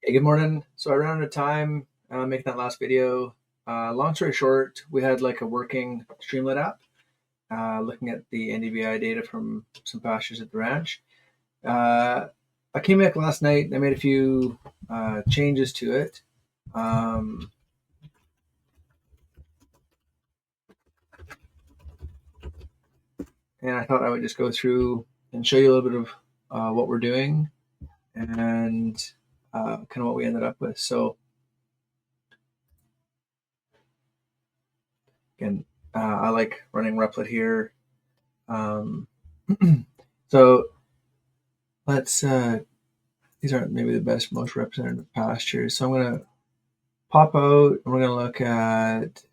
Hey, good morning. So I ran out of time making that last video. Long story short, we had like a working Streamlit app looking at the NDVI data from some pastures at the ranch. I came back last night and I made a few changes to it. And I thought I would just go through and show you a little bit of what we're doing and kind of what we ended up with. So again, I like running Replit here. So let's, these aren't maybe the best, most representative pastures. So I'm going to pop out and we're going to look at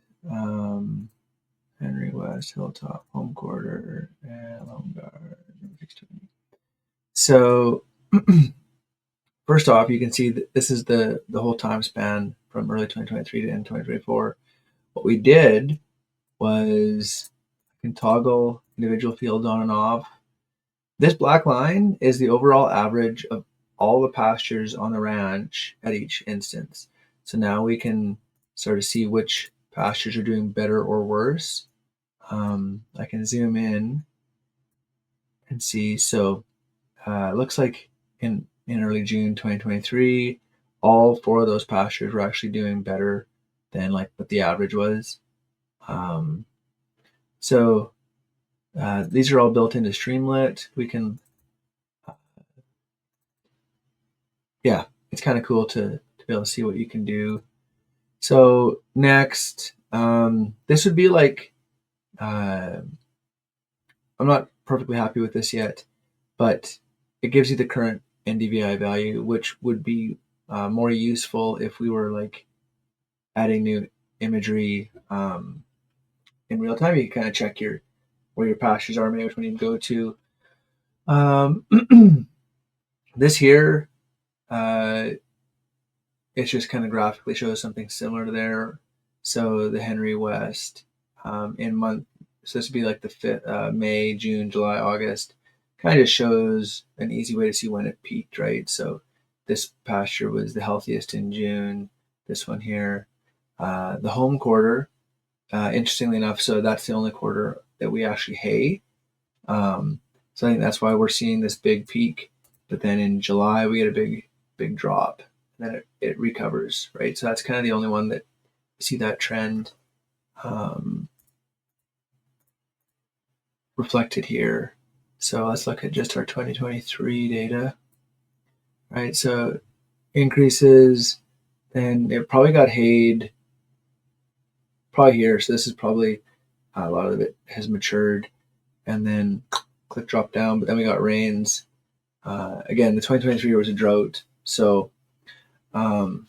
Henry West, Hilltop, Home Quarter, and Lone Guard. So first off, you can see that this is the whole time span from early 2023 to end 2024. What we did was I can toggle individual fields on and off. This black line is the overall average of all the pastures on the ranch at each instance. So now we can sort of see which pastures are doing better or worse. I can zoom in and see. So it looks like in early June 2023, all 4 of those pastures were actually doing better than like what the average was. So these are all built into Streamlit. We can, yeah, it's kind of cool to be able to see what you can do. So next, this would be like, I'm not perfectly happy with this yet, but it gives you the current NDVI value, which would be more useful if we were like adding new imagery in real time. You can kind of check where your pastures are, maybe which one you can go to. This here, it just kind of graphically shows something similar to there. So the Henry West in month, so this would be like the 5th, May, June, July, August. Kind of just shows an easy way to see when it peaked, right? So this pasture was the healthiest in June. This one here, the home quarter, interestingly enough, so that's the only quarter that we actually hay. So I think that's why we're seeing this big peak. But then in July, we get a big drop. And then it recovers, right? So that's kind of the only one that you see that trend reflected here. So let's look at just our 2023 data, right? So increases, and it probably got hayed probably here. So this is probably a lot of it has matured, and then click drop down. But then we got rains. Again, the 2023 was a drought, so I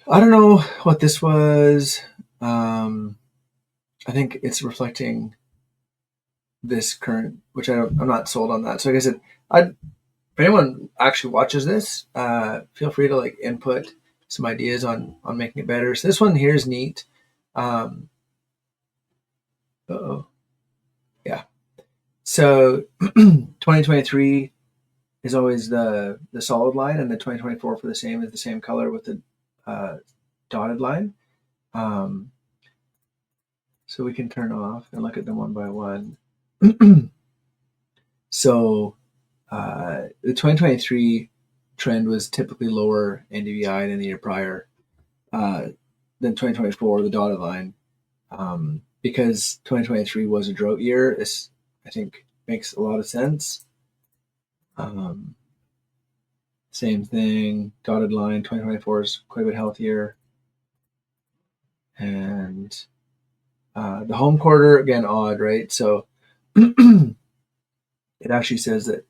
don't know what this was. I think it's reflecting this current, which I'm not sold on that. So like I said, if anyone actually watches this, feel free to like input some ideas on making it better. So this one here is neat. Yeah. So 2023 is always the solid line, and the 2024 for the same is the same color with the dotted line. So we can turn off and look at them one by one. So the 2023 trend was typically lower NDVI than the year prior. Than 2024, the dotted line, because 2023 was a drought year. This, I think, makes a lot of sense. Same thing, dotted line, 2024 is quite a bit healthier. And the home quarter, again, odd, right? So it actually says that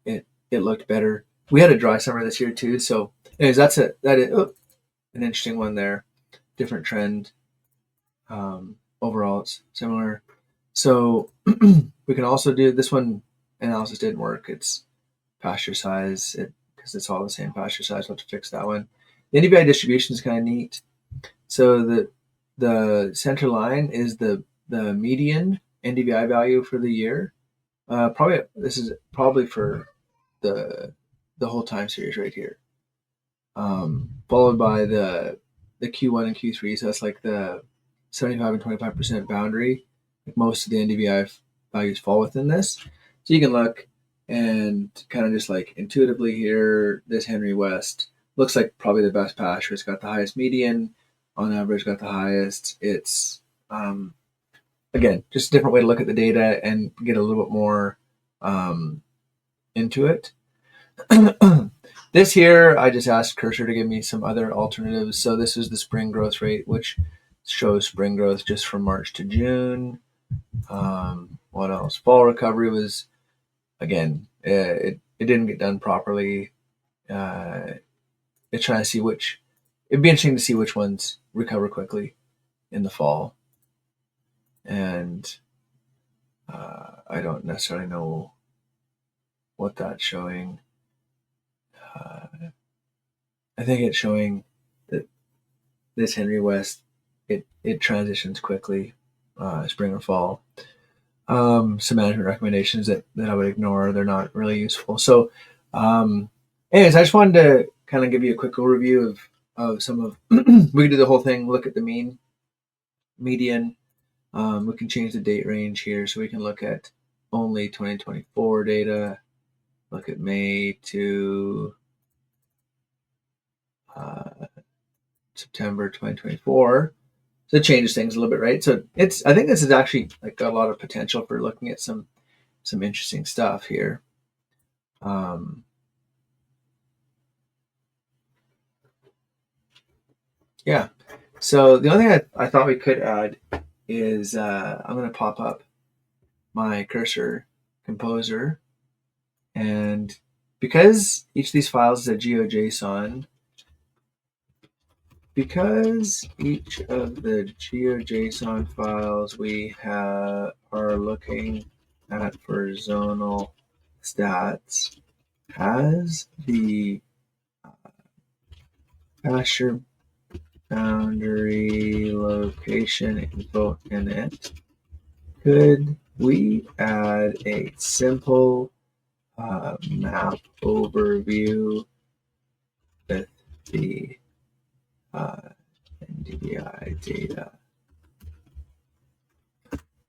it looked better. We had a dry summer this year too. So anyways, that is an interesting one there. Different trend. Overall, it's similar. So we can also do this one. Analysis didn't work. It's pasture size, because it's all the same pasture size. We'll have to fix that one. The NDVI distribution is kind of neat. So the center line is the median NDVI value for the year. This is probably for the whole time series right here, followed by the Q1 and Q3. So that's like the 75 and 25% boundary. Like most of the NDVI values fall within this. So you can look and kind of just like intuitively here, this Henry West looks like probably the best pasture. It's got the highest median, on average got the highest. It's again, just a different way to look at the data and get a little bit more into it. This here, I just asked Cursor to give me some other alternatives. So this is the spring growth rate, which shows spring growth just from March to June. What else? Fall recovery was, again, it didn't get done properly. It's trying to see it'd be interesting to see which ones recover quickly in the fall. And I don't necessarily know what that's showing. I think it's showing that this Henry West, it transitions quickly, spring or fall. Some management recommendations that I would ignore. They're not really useful. So anyways, I just wanted to kind of give you a quick overview of some of, we can do the whole thing, look at the mean, median. We can change the date range here. So we can look at only 2024 data, look at May to September 2024. So it changes things a little bit, right? So I think this is actually like got a lot of potential for looking at some interesting stuff here. Yeah. So the only thing I thought we could add is I'm going to pop up my cursor composer, and because each of these files is a GeoJSON, because each of the GeoJSON files we are looking at for zonal stats has the pasture boundary location info in it, could we add a simple map overview with the NDVI data?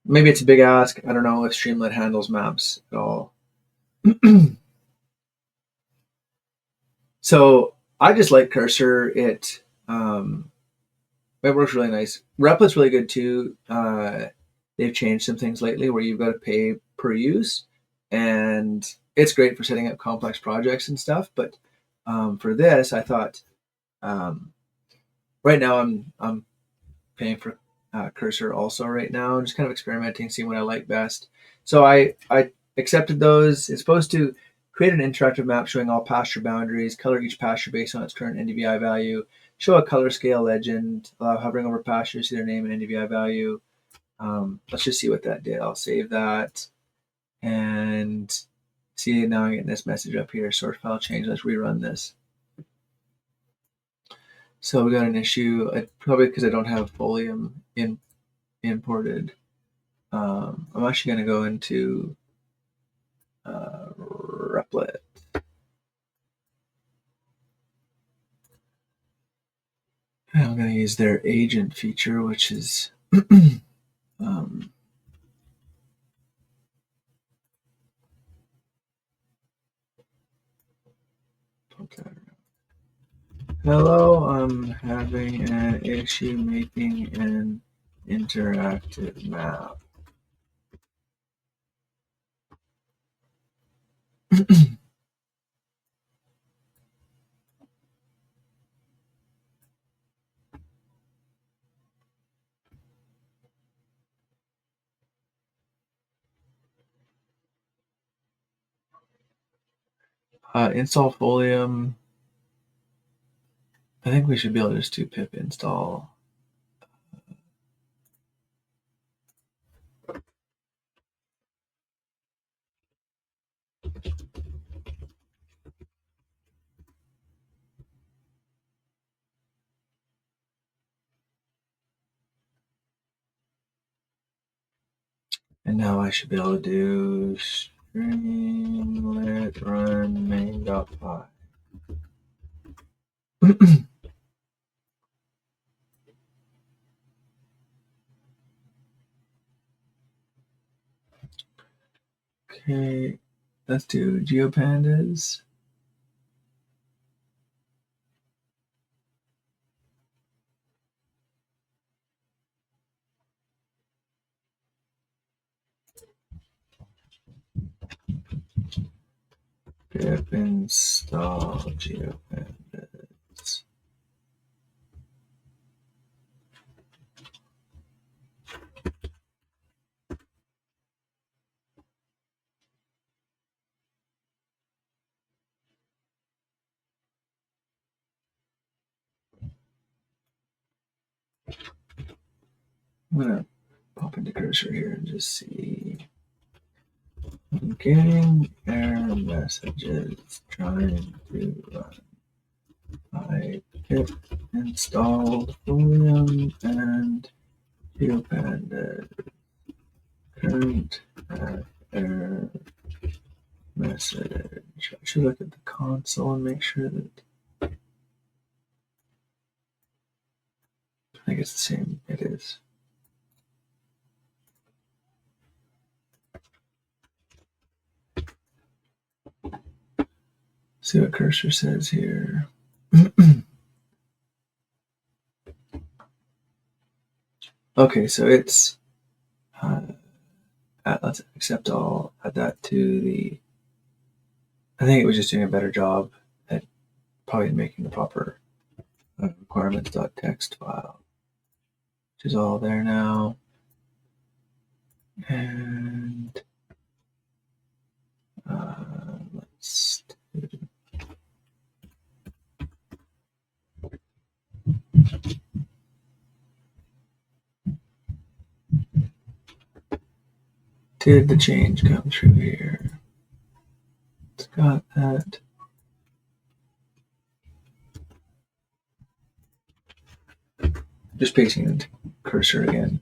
Maybe it's a big ask. I don't know if Streamlit handles maps at all. So I just like Cursor. It works really nice. Replit's really good too. They've changed some things lately where you've got to pay per use, and it's great for setting up complex projects and stuff. But for this, I thought right now I'm paying for Cursor also right now. I'm just kind of experimenting, seeing what I like best. So I accepted those. It's supposed to create an interactive map showing all pasture boundaries, color each pasture based on its current NDVI value, show a color scale legend, allow hovering over pastures, see their name and NDVI value. Let's just see what that did. I'll save that and see, now I'm getting this message up here. Source file change. Let's rerun this. So we got an issue, probably because I don't have Folium imported. I'm actually going to go into Replit. And I'm going to use their agent feature, which is hello, I'm having an issue making an interactive map. Install Folium. I think we should be able to just do pip install. And now I should be able to do Streamlit run main.py. Okay, let's do GeoPandas. Pip install GeoPandas. I'm gonna pop into cursor here and just see. I'm getting error messages trying to run. I pip installed Folium and GeoPandas. Current error message. I should look at the console and make sure that I think it's the same. It is. See what cursor says here. Okay, so it's let's accept all, add that to the, I think it was just doing a better job at probably making the proper requirements.txt file, which is all there now. And let's do, did the change come through here? It's got that. Just pasting the cursor again.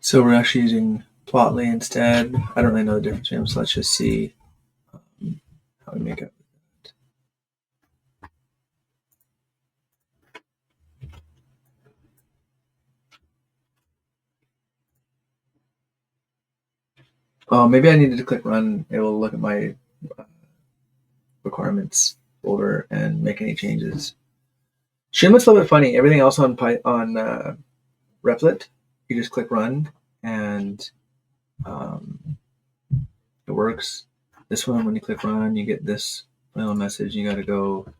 So we're actually using Plotly instead. I don't really know the difference between them, so let's just see how we make it. Oh, maybe I needed to click run. It will look at my requirements folder and make any changes. Streamlit's a little bit funny. Everything else on Replit, you just click run and it works. This one, when you click run, you get this final message. You got to go.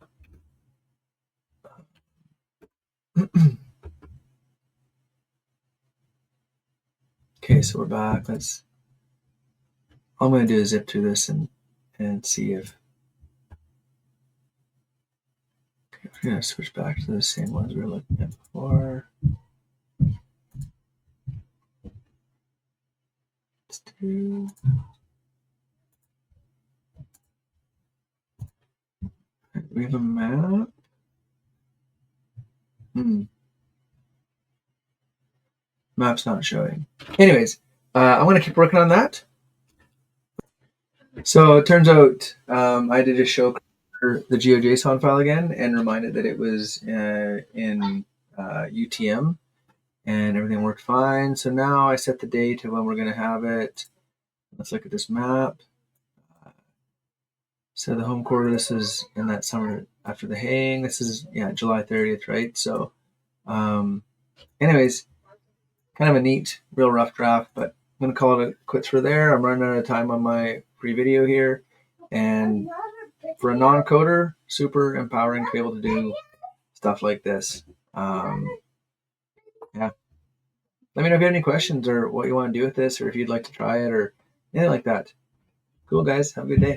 Okay, so we're back. All I'm going to do is zip through this and see if. Okay, we're going to switch back to the same ones we were looking at before. Let's do. We have a map. Map's not showing. Anyways, I'm going to keep working on that. So it turns out I had to just show the GeoJSON file again and remind it that it was in UTM, and everything worked fine. So now I set the date of when we're going to have it. Let's look at this map. So the home quarter, this is in that summer after the haying. This is, July 30th, right? So anyways, kind of a neat, real rough draft, but I'm going to call it quits for there. I'm running out of time on my free video here. And for a non-coder, super empowering to be able to do stuff like this. Yeah. Let me know if you have any questions or what you want to do with this, or if you'd like to try it or anything like that. Cool, guys. Have a good day.